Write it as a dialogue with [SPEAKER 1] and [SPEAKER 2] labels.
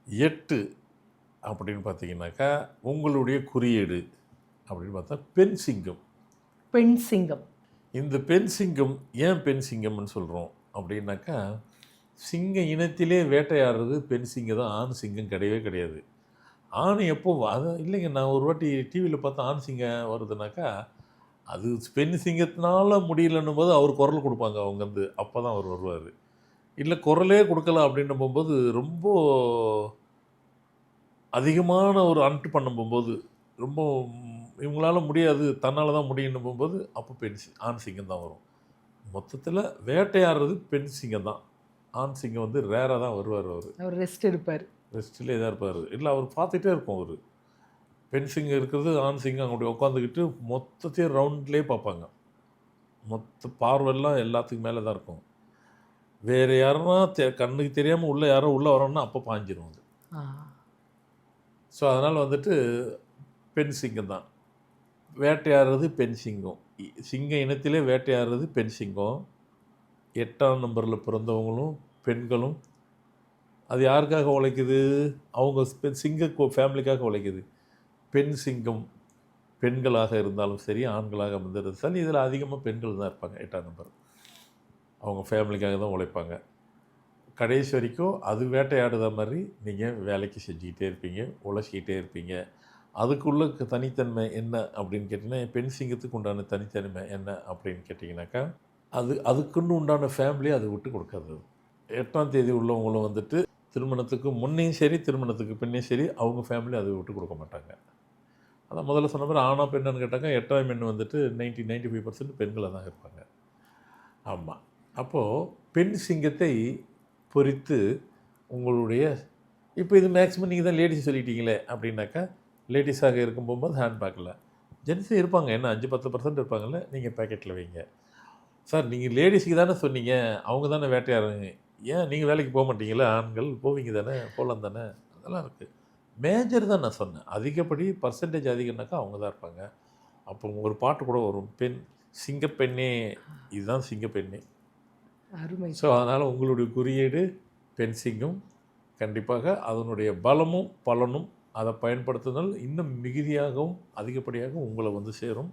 [SPEAKER 1] 8 அப்படின்னு பார்த்தீங்கன்னாக்கா, உங்களுடைய குறியீடு அப்படின்னு பார்த்தா பெண் சிங்கம்.
[SPEAKER 2] பெண் சிங்கம்.
[SPEAKER 1] இந்த பெண் சிங்கம் ஏன் பெண் சிங்கம்னு சொல்கிறோம் அப்படின்னாக்கா, சிங்க இனத்திலே வேட்டையாடுறது பெண் சிங்கம் தான், ஆண் சிங்கம் கிடையவே கிடையாது. ஆண் எப்போ அது இல்லைங்க, நான் ஒரு வாட்டி டிவியில் பார்த்தா ஆண் சிங்கம் வருதுனாக்கா, அது பெண் சிங்கத்தினால முடியலன்னும் போது அவர் குரல் கொடுப்பாங்க அவங்க வந்து, அப்போ தான் அவர் வருவார். இல்லை குரலே கொடுக்கல அப்படின்னு போகும்போது ரொம்ப அதிகமான ஒரு அன்ட்டு பண்ண போகும்போது ரொம்ப இவங்களால முடியாது, தன்னால் தான் முடியும்னு போகும்போது அப்போ ஆண் சிங்கம் தான் வரும். மொத்தத்தில் வேட்டையாடுறது பெண் சிங்கம் தான். ஆண் சிங்கம் வந்து ரேராக தான் வருவார்.
[SPEAKER 2] அவர் ரெஸ்ட் எடுப்பார்.
[SPEAKER 1] ரெஸ்ட்லேயே தான் இருப்பார். இல்லை அவர் பார்த்துட்டே இருப்போம் அவர். பெண் சிங்கம் இருக்கிறது, ஆண் சிங்கம் அங்கே உட்காந்துக்கிட்டு மொத்தத்தையும் ரவுண்ட்லேயே பார்ப்பாங்க. மொத்த பார்வையெல்லாம் எல்லாத்துக்கும் மேலே தான் இருக்கும். வேறு யாருன்னா கண்ணுக்கு தெரியாமல் உள்ளே யாரோ உள்ளே வரோன்னா அப்போ பாஞ்சிரும் அது. ஸோ அதனால் வந்துட்டு பெண் சிங்கம் தான். வேட்டையாடுறது பெண் சிங்கம். சிங்க இனத்திலே வேட்டையாடுறது பெண் சிங்கம். 8ஆம் நம்பரில் பிறந்தவங்களும் பெண்களும் அது யாருக்காக உழைக்குது? அவங்க சிங்க ஃபேமிலிக்காக உழைக்குது. பெண் சிங்கம் பெண்களாக இருந்தாலும் சரி, ஆண்களாக இருந்தாலும் சரி, இதில் அதிகமாக பெண்கள் தான் இருப்பாங்க. 8ஆம் நம்பர் அவங்க ஃபேமிலிக்காக தான் உழைப்பாங்க. கடைசி வரைக்கும் அது வேட்டையாடுற மாதிரி நீங்கள் வேலைக்கு செஞ்சுக்கிட்டே இருப்பீங்க, உழைச்சிக்கிட்டே இருப்பீங்க. அதுக்குள்ள தனித்தன்மை என்ன அப்படின்னு கேட்டிங்கன்னா, பெண் சிங்கத்துக்கு உண்டான தனித்தன்மை என்ன அப்படின்னு கேட்டிங்கனாக்கா, அதுக்குன்னு உண்டான ஃபேமிலியை அது விட்டு கொடுக்காது. 8ஆம் தேதி உள்ளவங்களும் வந்துட்டு திருமணத்துக்கு முன்னையும் சரி, திருமணத்துக்கு பின்னையும் சரி, அவங்க ஃபேமிலி அதை விட்டு கொடுக்க மாட்டாங்க. அதான் முதல்ல சொன்ன மாதிரி ஆணா பெண்ணான்னு கேட்டாங்க, 8ஆம் எண் வந்துட்டு 95% பெண்களாக தான் இருப்பாங்க. ஆமாம். அப்போது பெண் சிங்கத்தை பொறித்து உங்களுடைய இப்போ இது மேக்ஸிமம் நீங்கள் தான் லேடிஸ் சொல்லிட்டீங்களே அப்படின்னாக்கா, லேடிஸாக இருக்கும் போகும்போது ஹேண்ட்பேக்கில் ஜென்ஸும் இருப்பாங்க, என்ன 5-10% இருப்பாங்கல்ல, நீங்கள் பேக்கெட்டில் வைங்க. சார் நீங்கள் லேடிஸுக்கு தானே சொன்னீங்க, அவங்க தானே வேட்டையாடுறீங்க, ஏன் நீங்கள் வேலைக்கு போக மாட்டீங்களா? ஆண்கள் போவீங்க தானே, போகலாம் தானே, அதெல்லாம் இருக்குது. மேஜர் தான் நான் சொன்னேன், அதிகப்படி பர்சன்டேஜ் அதிகம்னாக்கா அவங்க தான் இருப்பாங்க. அப்போ ஒரு பாட்டு கூட வரும், பெண் சிங்கப்பெண்ணே, இதுதான் சிங்கப்பெண்ணே.
[SPEAKER 2] அருமை.
[SPEAKER 1] ஸோ அதனால் உங்களுடைய குறியீடு பெண் சிங்கம். கண்டிப்பாக அதனுடைய பலமும் பலனும் அதை பயன்படுத்துதல் இன்னும் மிகுதியாகவும் அதிகப்படியாகவும் உங்களை வந்து சேரும்.